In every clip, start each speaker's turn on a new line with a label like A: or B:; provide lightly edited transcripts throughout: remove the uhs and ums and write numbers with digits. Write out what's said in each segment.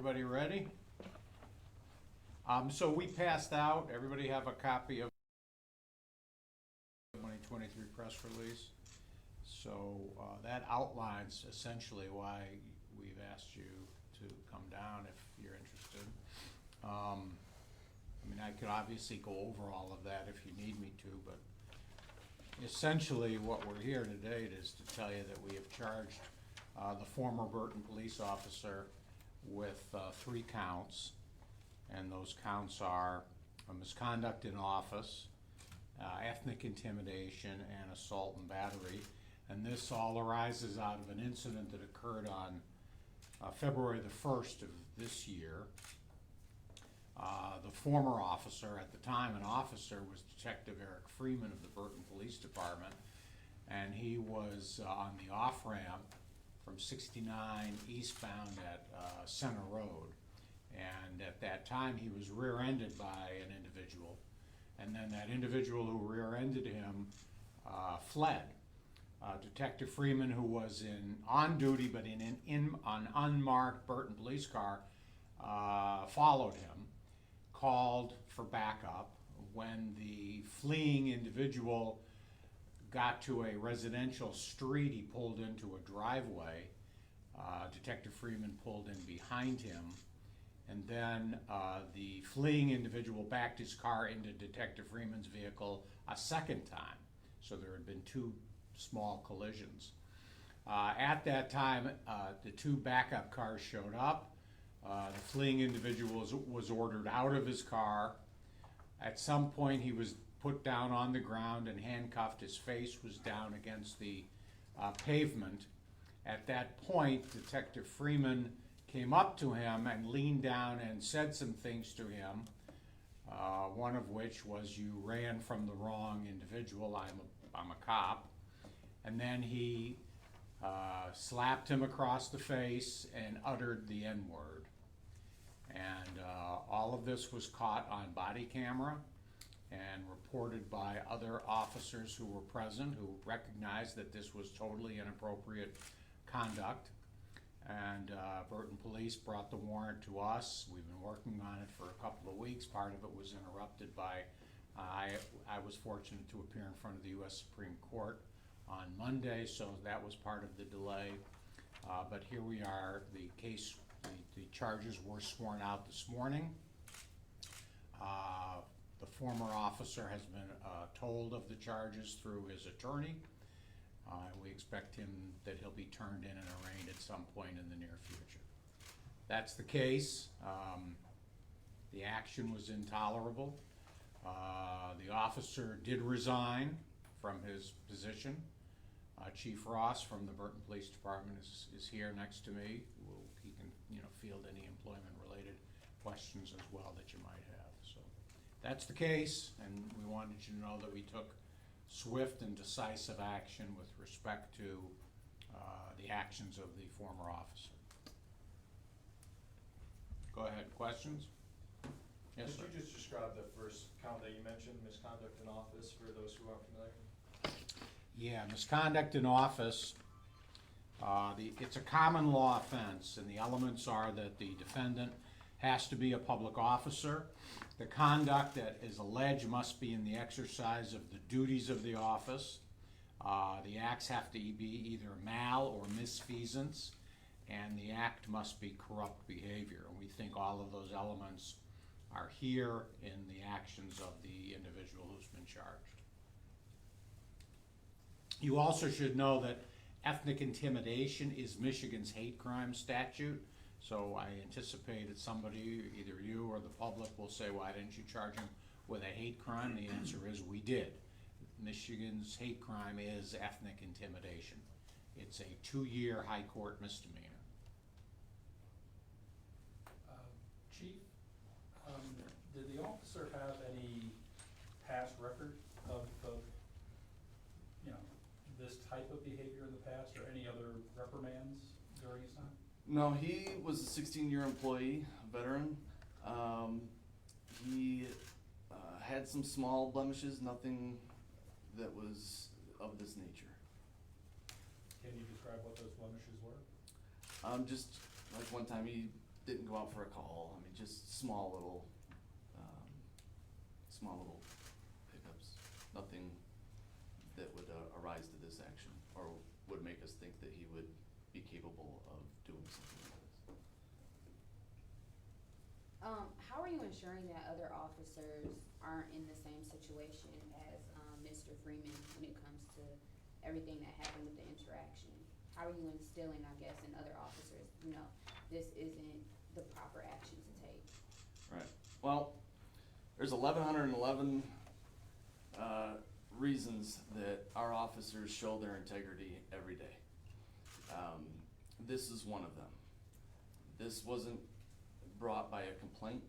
A: everybody ready? So we passed out, everybody have a copy of the 2023 press release. So that outlines essentially why we've asked you to come down if you're interested. I mean, I could obviously go over all of that if you need me to, but essentially what we're here today is to tell you that we have charged the former Burton police officer with 3 counts, and those counts are misconduct in office, ethnic intimidation, and assault and battery. And this all arises out of an incident that occurred on February the 1st of this year. The former officer, at the time an officer, was Detective Eric Freeman of the Burton Police Department, and he was on the off-ramp from 69 eastbound at Center Road. And at that time he was rear-ended by an individual, and then that individual who rear-ended him fled. Detective Freeman, who was on duty but in an unmarked Burton police car, followed him, called for backup. When the fleeing individual got to a residential street, he pulled into a driveway. Detective Freeman pulled in behind him, and then the fleeing individual backed his car into Detective Freeman's vehicle a second time. So there had been 2 small collisions. At that time, the 2 backup cars showed up. The fleeing individual was ordered out of his car. At some point he was put down on the ground and handcuffed. His face was down against the pavement. At that point, Detective Freeman came up to him and leaned down and said some things to him, one of which was, "You ran from the wrong individual, I'm a cop." And then he slapped him across the face and uttered the N-word. And all of this was caught on body camera and reported by other officers who were present, who recognized that this was totally inappropriate conduct. And Burton Police brought the warrant to us. We've been working on it for a couple of weeks. Part of it was interrupted by, I was fortunate to appear in front of the U.S. Supreme Court on Monday, so that was part of the delay. But here we are. The case, the charges were sworn out this morning. The former officer has been told of the charges through his attorney. We expect that he'll be turned in and arraigned at some point in the near future. That's the case. The action was intolerable. The officer did resign from his position. Chief Ross from the Burton Police Department is here next to me. He can field any employment-related questions as well that you might have. So that's the case, and we wanted you to know that we took swift and decisive action with respect to the actions of the former officer. Go ahead, questions? Yes, sir.
B: Could you just describe the first count that you mentioned, misconduct in office, for those who aren't familiar?
A: Yeah, misconduct in office, it's a common law offense, and the elements are that the defendant has to be a public officer. The conduct that is alleged must be in the exercise of the duties of the office. The acts have to be either mal or misfeasance, and the act must be corrupt behavior. And we think all of those elements are here in the actions of the individual who's been charged. You also should know that ethnic intimidation is Michigan's hate crime statute. So I anticipate that somebody, either you or the public, will say, "Why didn't you charge him with a hate crime?" The answer is we did. Michigan's hate crime is ethnic intimidation. It's a 2-year high court misdemeanor.
C: Chief, did the officer have any past record of this type of behavior in the past, or any other reprimands during his time?
D: No, he was a 16-year employee, a veteran. He had some small blemishes, nothing that was of this nature.
C: Can you describe what those blemishes were?
D: Just like one time he didn't go out for a call. I mean, just small little hiccups. Nothing that would arise to this action or would make us think that he would be capable of doing something like this.
E: How are you ensuring that other officers aren't in the same situation as Mr. Freeman when it comes to everything that happened with the interaction? How are you instilling, I guess, in other officers, this isn't the proper action to take?
D: Right. Well, there's 1,111 reasons that our officers show their integrity every day. This is one of them. This wasn't brought by a complaint.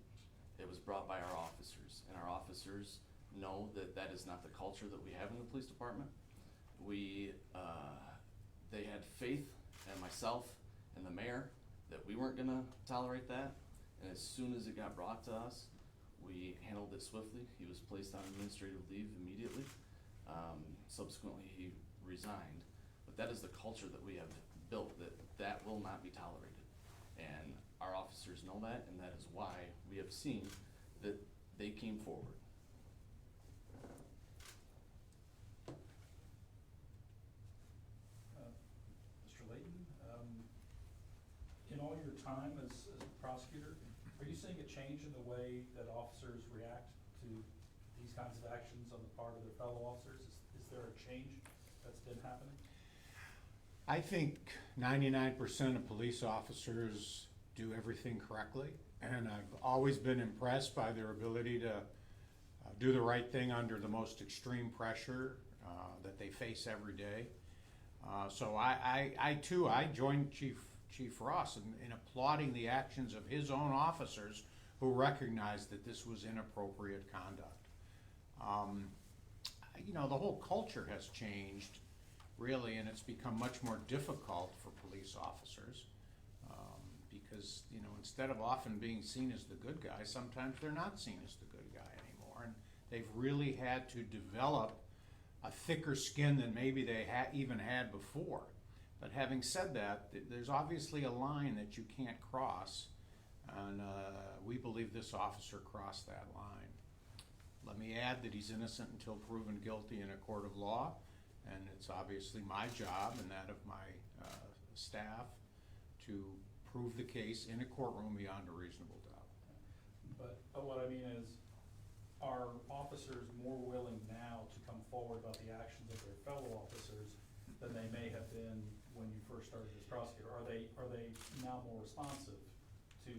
D: It was brought by our officers, and our officers know that that is not the culture that we have in the police department. They had faith in myself and the mayor that we weren't gonna tolerate that, and as soon as it got brought to us, we handled it swiftly. He was placed on administrative leave immediately. Subsequently, he resigned, but that is the culture that we have built, that will not be tolerated. And our officers know that, and that is why we have seen that they came forward.
C: Mr. Layton, in all your time as a prosecutor, are you seeing a change in the way that officers react to these kinds of actions on the part of their fellow officers? Is there a change that's been happening?
A: I think 99% of police officers do everything correctly, and I've always been impressed by their ability to do the right thing under the most extreme pressure that they face every day. So I too joined Chief Ross in applauding the actions of his own officers who recognized that this was inappropriate conduct. The whole culture has changed, really, and it's become much more difficult for police officers because, instead of often being seen as the good guy, sometimes they're not seen as the good guy anymore, and they've really had to develop a thicker skin than maybe they even had before. But having said that, there's obviously a line that you can't cross, and we believe this officer crossed that line. Let me add that he's innocent until proven guilty in a court of law, and it's obviously my job and that of my staff to prove the case in a courtroom beyond a reasonable doubt.
C: But what I mean is, are officers more willing now to come forward about the actions of their fellow officers than they may have been when you first started as prosecutor? Are they now more responsive to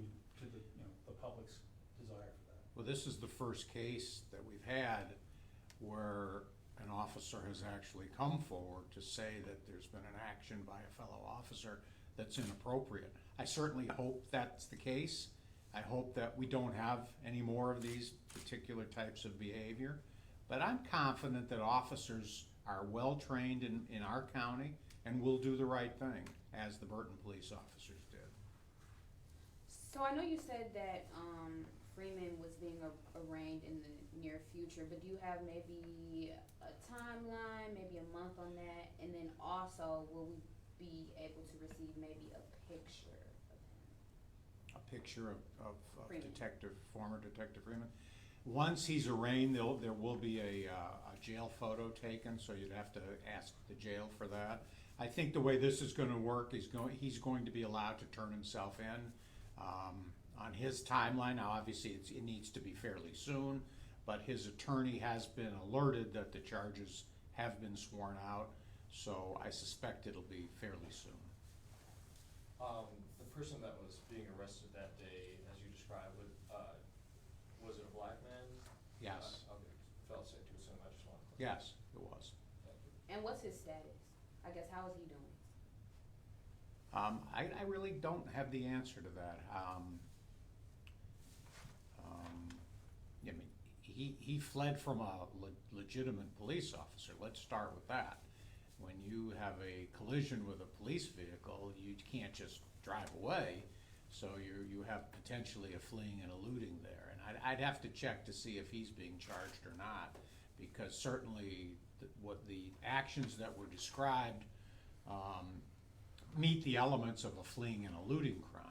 C: the public's desire for that?
A: Well, this is the first case that we've had where an officer has actually come forward to say that there's been an action by a fellow officer that's inappropriate. I certainly hope that's the case. I hope that we don't have any more of these particular types of behavior. But I'm confident that officers are well-trained in our county and will do the right thing, as the Burton police officers did.
E: So I know you said that Freeman was being arraigned in the near future, but do you have maybe a timeline, maybe a month on that? And then also, will we be able to receive maybe a picture of him?
A: A picture of
E: Freeman.
A: former Detective Freeman. Once he's arraigned, there will be a jail photo taken, so you'd have to ask the jail for that. I think the way this is going to work is he's going to be allowed to turn himself in on his timeline. Now, obviously, it needs to be fairly soon, but his attorney has been alerted that the charges have been sworn out, so I suspect it'll be fairly soon.
B: The person that was being arrested that day, as you described, was it a black man?
A: Yes.
B: Okay, felt safe to assume, I just wanted to.
A: Yes, it was.
B: Thank you.
E: And what's his status? I guess, how is he doing?
A: I really don't have the answer to that. I mean, he fled from a legitimate police officer. Let's start with that. When you have a collision with a police vehicle, you can't just drive away. So you have potentially a fleeing and eluding there. And I'd have to check to see if he's being charged or not, because certainly what the actions that were described meet the elements of a fleeing and eluding crime.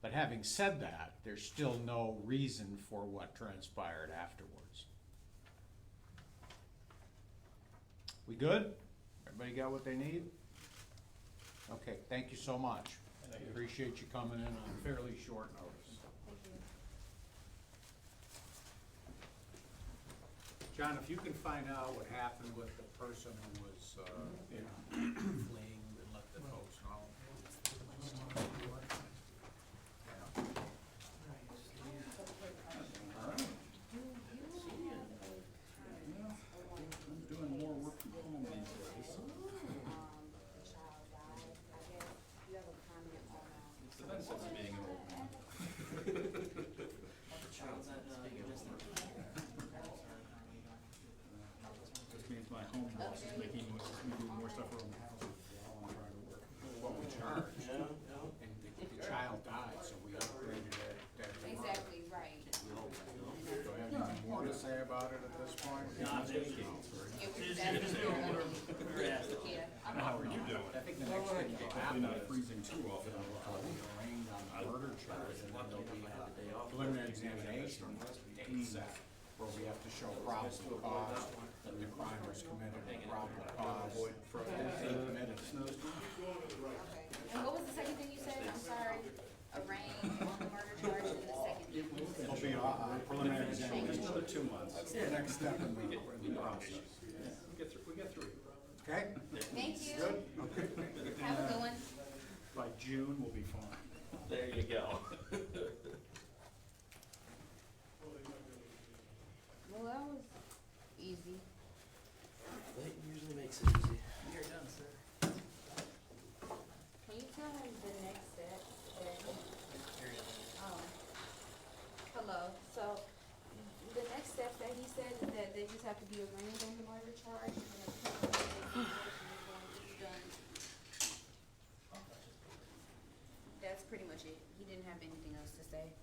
A: But having said that, there's still no reason for what transpired afterwards. We good? Everybody got what they need? Okay, thank you so much.
C: Thank you.
A: Appreciate you coming in on fairly short notice.
E: Thank you.
A: John, if you can find out what happened with the person who was, fleeing, and let the folks know.
C: I'm doing more work from home these days.
E: The child died, I guess, you have a comment on,
C: It's the benefits of being an old man. Just means my home boss is making me do more stuff around the house while I'm trying to work.
A: What we charged, and the child died, so we upgraded it.
E: exactly, right.
A: Do you have anything more to say about it at this point?
E: Yeah,
C: How are you doing?
A: I think the next thing will
C: Hopefully
A: happen
C: not
A: is
C: freezing too often.
A: they'll be arraigned on the murder charge, and then there'll be a preliminary examination date set, where we have to show probable cause that the crime was committed, and probable cause that they committed it.
E: Okay, and what was the second thing you said, I'm sorry, arraigned on the murder charge, and the second thing?
A: There'll be a preliminary examination.
C: Another 2 months.
A: That's the next step in the process.
C: We get through.
A: Okay?
E: Thank you.
A: Good?
E: Have a good one.
C: By June, we'll be fine.
D: There you go.
E: Well, that was easy.
F: That usually makes it easy. You're done, sir.
E: Can you tell him the next step? Oh. Hello, so the next step that he said is that they just have to be arraigned on the murder charge and then a preliminary investigation is going to be done. That's pretty much it. He didn't have anything else to say.